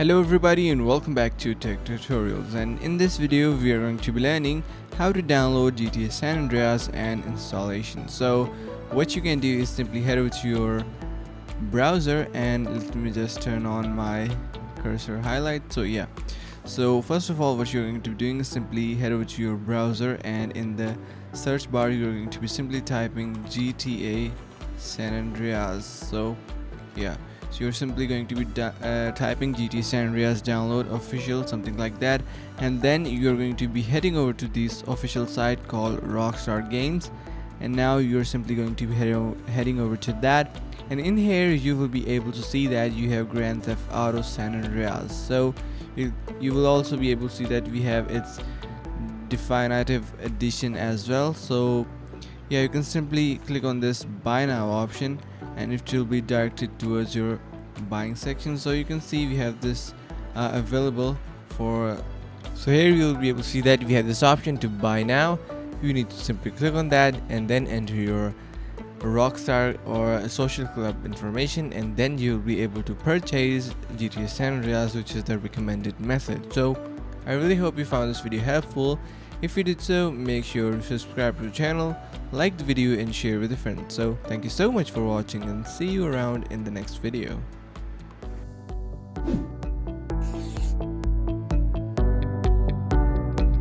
Hello everybody and welcome back to Tech Tutorials, and in this video we are going to be learning how to download GTA San Andreas and installation. So what you can do is simply head over to your browser, and let me just turn on my cursor highlight. So first of all, what you're going to be doing is simply head over to your browser, and in the search bar you're going to be simply typing GTA San Andreas. So you're simply going to be typing GTA San Andreas download official, something like that, and then you're going to be heading over to this official site called Rockstar Games, and now you're simply going to be heading over to that, and in here you will be able to see that you have Grand Theft Auto San Andreas. So you will also be able to see that we have its definitive edition as well. So you can simply click on this buy now option, and it will be directed towards your buying section. So you can see we have this available for so here you'll be able to see that we have this option to buy now. You need to simply click on that and then enter your Rockstar or social club information, and then you'll be able to purchase GTA San Andreas, which is the recommended method. So I really hope you found this video helpful. If you did so, make sure to subscribe to the channel, like the video and share with a friend. So thank you so much for watching, and see you around in the next video.